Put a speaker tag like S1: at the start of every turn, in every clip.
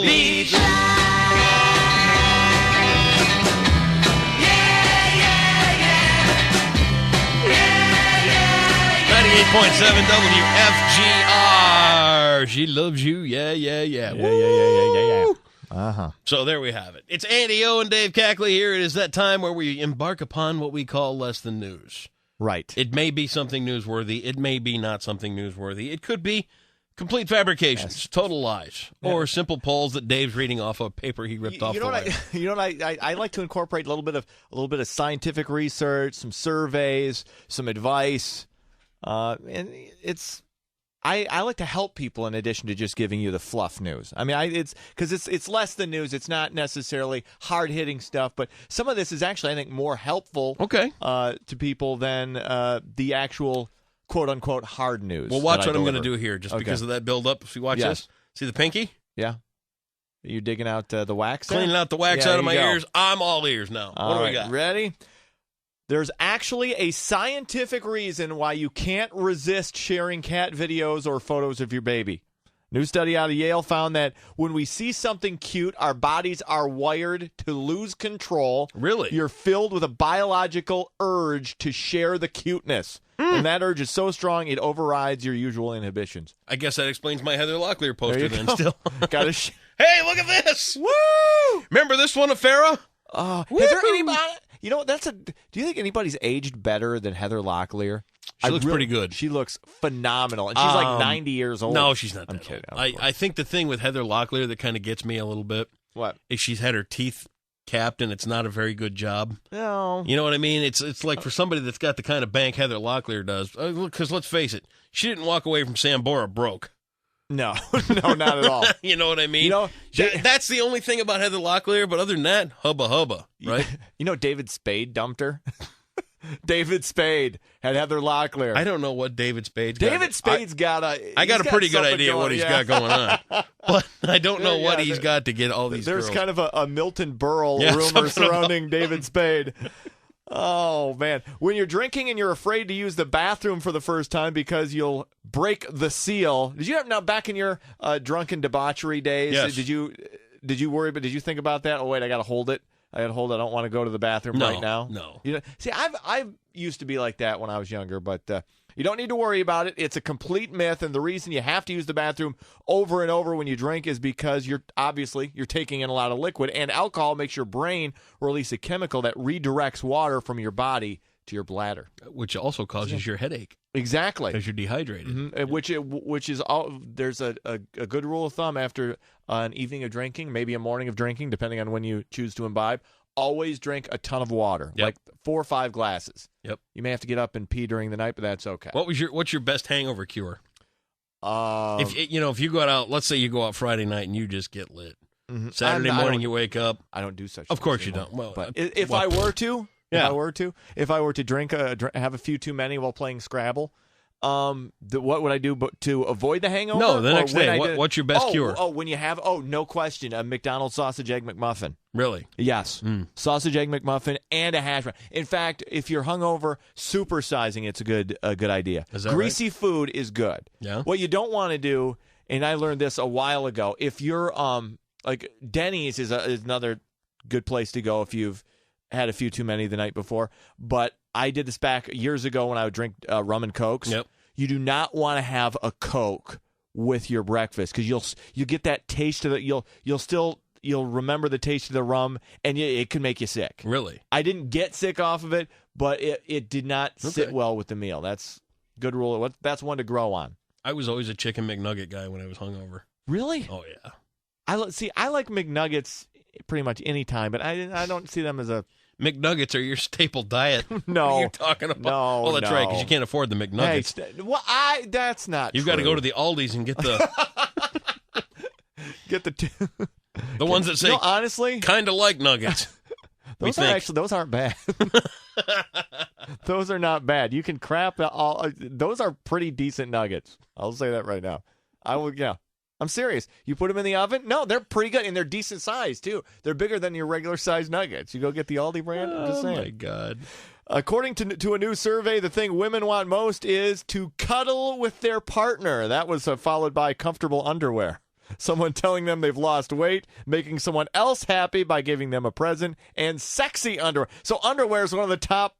S1: Beach Live. 98.7 WFGR. She loves you. Yeah.
S2: Yeah. Uh-huh.
S1: So there we have it. It's Andy O and Dave Cackley here. It is that time where we embark upon what we call less than news.
S2: Right.
S1: It may be something newsworthy. It may be not something newsworthy. It could be complete fabrications, total lies, or simple polls that Dave's reading off a paper he ripped off.
S2: I like to incorporate a little bit of scientific research, some surveys, some advice. And I like to help people in addition to just giving you the fluff news. I mean, it's less than news. It's not necessarily hard-hitting stuff, but some of this is actually, I think, more helpful to people than the actual quote-unquote hard news.
S1: Well, watch what I'm going to do here just because of that build-up. See, watch this. See the pinky?
S2: Yeah. You're digging out the wax there?
S1: Cleaning out the wax out of my ears. I'm all ears now. What do we got?
S2: Ready? There's actually a scientific reason why you can't resist sharing cat videos or photos of your baby. New study out of Yale found that when we see something cute, our bodies are wired to lose control.
S1: Really?
S2: You're filled with a biological urge to share the cuteness. And that urge is so strong, it overrides your usual inhibitions.
S1: I guess that explains my Heather Locklear poster then still. Hey, look at this!
S2: Woo!
S1: Remember this one of Farrah?
S2: Has there anybody... You know, do you think anybody's aged better than Heather Locklear?
S1: She looks pretty good.
S2: She looks phenomenal. And she's like 90 years old.
S1: No, she's not that
S2: I'm kidding.
S1: old. I think the thing with Heather Locklear that kind of gets me a little bit is she's had her teeth capped, and it's not a very good job.
S2: No.
S1: You know what I mean? It's like for somebody that's got the kind of bank Heather Locklear does, because let's face it, she didn't walk away from Sambora broke.
S2: No, not at all.
S1: You know what I mean?
S2: You know,
S1: that's the only thing about Heather Locklear, but other than that, hubba, right?
S2: You know David Spade dumped her? David Spade had Heather Locklear.
S1: I don't know what David Spade's
S2: got.
S1: I got a pretty good idea what he's got going on, but I don't know what he's got to get all these
S2: There's
S1: girls.
S2: Kind of a Milton Berle rumor surrounding David Spade. Oh, man. When you're drinking and you're afraid to use the bathroom for the first time because you'll break the seal. Did you have, now back in your drunken debauchery days,
S1: yes.
S2: did you worry, but did you think about that? Oh, wait, I got to hold it. I don't want to go to the bathroom right now.
S1: No.
S2: See, I used to be like that when I was younger, but you don't need to worry about it. It's a complete myth, and the reason you have to use the bathroom over and over when you drink is because you're taking in a lot of liquid, and alcohol makes your brain release a chemical that redirects water from your body to your bladder,
S1: which also causes your headache.
S2: Exactly,
S1: because you're dehydrated.
S2: Mm-hmm. Which is all. There's a good rule of thumb after an evening of drinking, maybe a morning of drinking, depending on when you choose to imbibe. Always drink a ton of water, like 4 or 5 glasses.
S1: Yep.
S2: You may have to get up and pee during the night, but that's okay.
S1: What's your best hangover cure? If you go out, let's say you go out Friday night and you just get lit. Mm-hmm. Saturday morning you wake up.
S2: I don't do such.
S1: Of course you don't. Well,
S2: but if I were to drink, have a few too many while playing Scrabble. What would I do to avoid the hangover?
S1: No, the next day. What's your best cure?
S2: No question, a McDonald's sausage egg McMuffin.
S1: Really?
S2: Yes. Sausage egg McMuffin and a hash brown. In fact, if you're hungover, supersizing it's a good idea.
S1: Is that
S2: Greasy food is good.
S1: Yeah.
S2: What you don't want to do, and I learned this a while ago, if you're like Denny's is another good place to go if you've had a few too many the night before, but I did this back years ago when I would drink rum and Cokes.
S1: Yep.
S2: You do not want to have a Coke with your breakfast because you'll get that taste of it. You'll remember the taste of the rum, and it can make you sick.
S1: Really?
S2: I didn't get sick off of it, but it did not sit well with the meal. That's good rule. That's one to grow on.
S1: I was always a chicken McNugget guy when I was hungover.
S2: Really?
S1: Oh yeah.
S2: I like McNuggets pretty much any time, but I don't see them as a.
S1: McNuggets are your staple diet.
S2: No.
S1: What are you talking about?
S2: No,
S1: well, that's right, because you can't afford the McNuggets.
S2: Hey, that's not
S1: You've
S2: true.
S1: got to go to the Aldi's and get the... the ones that say,
S2: honestly,
S1: kind of like nuggets.
S2: Those aren't bad. Those are not bad. You can crap all. Those are pretty decent nuggets. I'll say that right now. I'm serious. You put them in the oven? No, they're pretty good, and they're decent size, too. They're bigger than your regular size nuggets. You go get the Aldi brand? I'm just saying.
S1: Oh, my God.
S2: According to a new survey, the thing women want most is to cuddle with their partner. That was followed by comfortable underwear. someone telling them they've lost weight, making someone else happy by giving them a present, and sexy underwear. So underwear is one of the top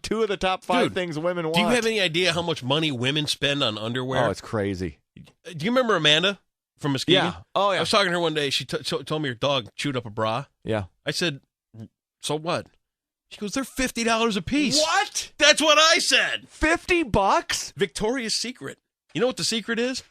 S2: two of the top five things women want.
S1: Do you have any idea how much money women spend on underwear?
S2: Oh, it's crazy.
S1: Do you remember Amanda from Muskegon?
S2: Yeah. Oh, yeah.
S1: I was talking to her one day. She told me her dog chewed up a bra.
S2: Yeah.
S1: I said, so what? She goes, they're $50 a piece.
S2: What?
S1: That's what I said.
S2: $50?
S1: Victoria's Secret. You know what the secret is?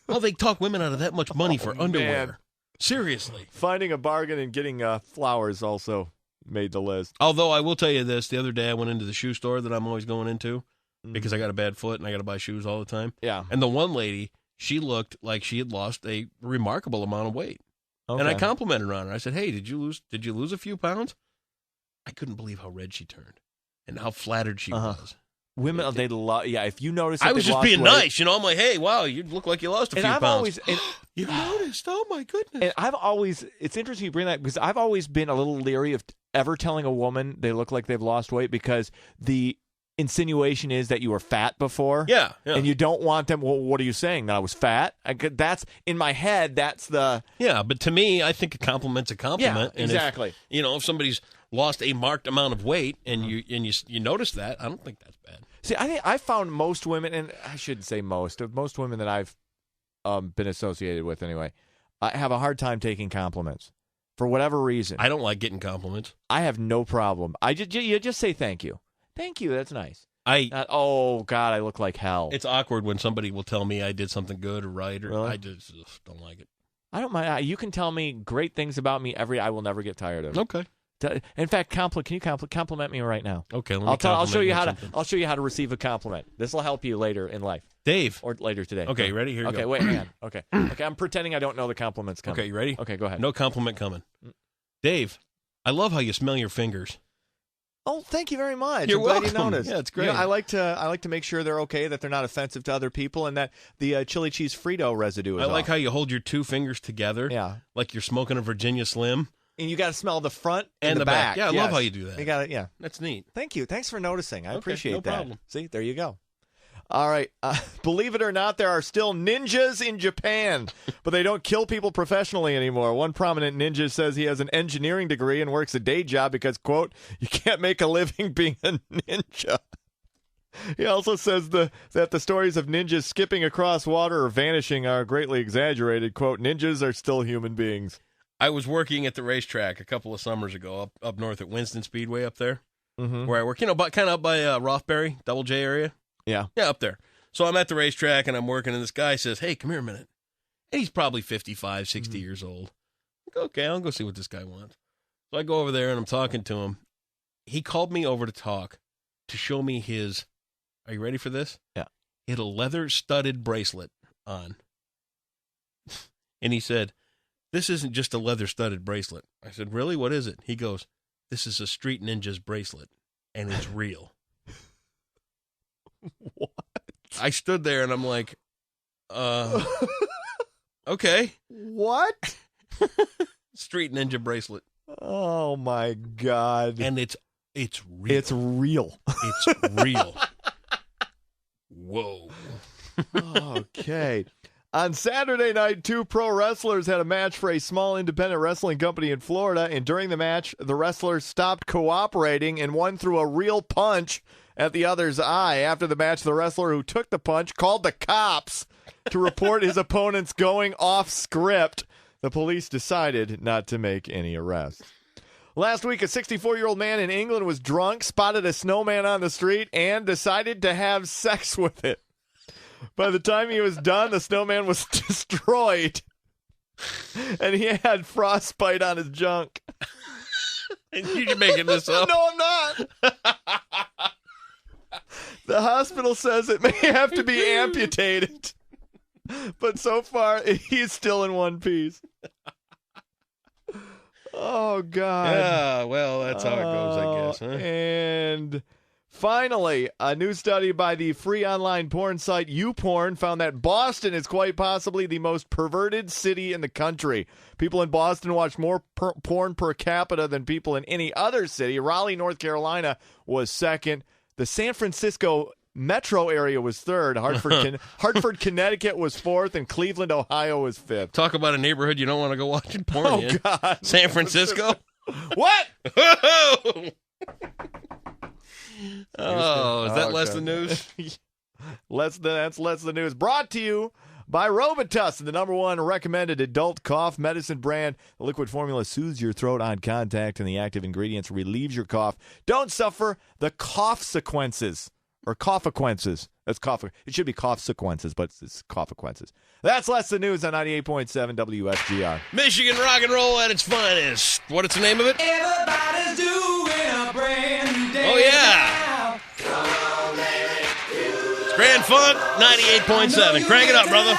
S1: Well, they talk women out of that much money for underwear.
S2: Man.
S1: Seriously.
S2: Finding a bargain and getting flowers also made the list.
S1: Although I will tell you this, the other day I went into the shoe store that I'm always going into because I got a bad foot and I got to buy shoes all the time.
S2: Yeah.
S1: And the one lady, she looked like she had lost a remarkable amount of weight.
S2: Okay.
S1: And I complimented her on her. I said, hey, did you lose a few pounds? I couldn't believe how red she turned and how flattered she was.
S2: Women, they love. Yeah, if you notice,
S1: I was just being nice, I'm like, hey, wow, you look like you lost a few pounds. You noticed? Oh my goodness!
S2: And it's interesting you bring that because I've always been a little leery of ever telling a woman they look like they've lost weight because the insinuation is that you were fat before.
S1: Yeah.
S2: And you don't want them. Well, what are you saying? That I was fat? That's in my head. That's the.
S1: Yeah, but to me, I think a compliment's a compliment.
S2: Yeah, exactly.
S1: And if somebody's lost a marked amount of weight and you notice that, I don't think that's bad.
S2: See, I found most women, and I shouldn't say most women that I've been associated with anyway, I have a hard time taking compliments for whatever reason.
S1: I don't like getting compliments.
S2: I have no problem. You just say thank you. Thank you. That's nice. Oh God, I look like hell.
S1: It's awkward when somebody will tell me I did something good or right, or
S2: really?
S1: I just don't like it.
S2: I don't mind. You can tell me great things about me I will never get tired of.
S1: Okay.
S2: In fact, can you compliment me right now?
S1: Okay,
S2: I'll show you how to receive a compliment. This will help you later in life,
S1: Dave,
S2: or later today.
S1: Okay, ready? Here you go.
S2: Okay, wait, hang on. Okay, I'm pretending I don't know the compliment's coming.
S1: Okay, you ready?
S2: Okay, go ahead.
S1: No compliment coming. Dave, I love how you smell your fingers.
S2: Oh, thank you very much.
S1: You're
S2: welcome.
S1: Glad you noticed. Yeah, it's great.
S2: I like to make sure they're okay, that they're not offensive to other people, and that the chili cheese Frito residue is
S1: I like
S2: off.
S1: how you hold your two fingers together.
S2: Yeah,
S1: like you're smoking a Virginia Slim.
S2: And you got to smell the front and
S1: the back. Yeah, I love how you do that.
S2: You got it. Yeah,
S1: that's neat.
S2: Thank you. Thanks for noticing. I appreciate
S1: no
S2: that.
S1: Problem.
S2: See, there you go. All right. Believe it or not, there are still ninjas in Japan, but they don't kill people professionally anymore. One prominent ninja says he has an engineering degree and works a day job because, quote, you can't make a living being a ninja. He also says that the stories of ninjas skipping across water or vanishing are greatly exaggerated. Quote, ninjas are still human beings.
S1: I was working at the racetrack a couple of summers ago up north at Winston Speedway up there, where I work, kind of up by Rothbury, Double J area.
S2: Yeah,
S1: up there. So I'm at the racetrack, and I'm working, and this guy says, hey, come here a minute. And he's probably 55, 60 years old. I go, okay, I'll go see what this guy wants. So I go over there, and I'm talking to him. He called me over to talk, to show me his, are you ready for this?
S2: Yeah.
S1: He had a leather-studded bracelet on. And he said, this isn't just a leather-studded bracelet. I said, really? What is it? He goes, this is a Street Ninja's bracelet, and it's real.
S2: What?
S1: I stood there, and I'm like, okay.
S2: What?
S1: Street Ninja bracelet.
S2: Oh, my God.
S1: And it's real.
S2: It's real.
S1: It's real. Whoa.
S2: Okay. On Saturday night, two pro wrestlers had a match for a small independent wrestling company in Florida, and during the match, the wrestlers stopped cooperating and one threw a real punch at the other's eye. After the match, the wrestler who took the punch called the cops to report his opponents going off script. The police decided not to make any arrests. Last week, a 64-year-old man in England was drunk, spotted a snowman on the street, and decided to have sex with it. By the time he was done, the snowman was destroyed, and he had frostbite on his junk.
S1: And you're making this up?
S2: No, I'm not. The hospital says it may have to be amputated, but so far, he's still in one piece. Oh, God.
S1: Yeah, well, that's how it goes, I guess. Huh?
S2: And finally, a new study by the free online porn site YouPorn found that Boston is quite possibly the most perverted city in the country. People in Boston watch more porn per capita than people in any other city. Raleigh, North Carolina was second. The San Francisco metro area was third. Hartford, Connecticut was fourth, and Cleveland, Ohio was fifth.
S1: Talk about a neighborhood you don't want to go watching porn
S2: Oh,
S1: in.
S2: God.
S1: San Francisco.
S2: What?
S1: Oh, is that less
S2: Okay.
S1: than news?
S2: That's less than news. Brought to you by Robitussin, the #1 recommended adult cough medicine brand. The liquid formula soothes your throat on contact, and the active ingredients relieves your cough. Don't suffer the cough sequences or cough-sequences. That's cough. It should be cough sequences, but it's cough-sequences. That's less than news on 98.7 WSGR.
S1: Michigan rock and roll at its finest. What is the name of it?
S3: Everybody's doing a brand new day.
S1: Oh, yeah. It's Grand Funk 98.7. Crank it up, brother.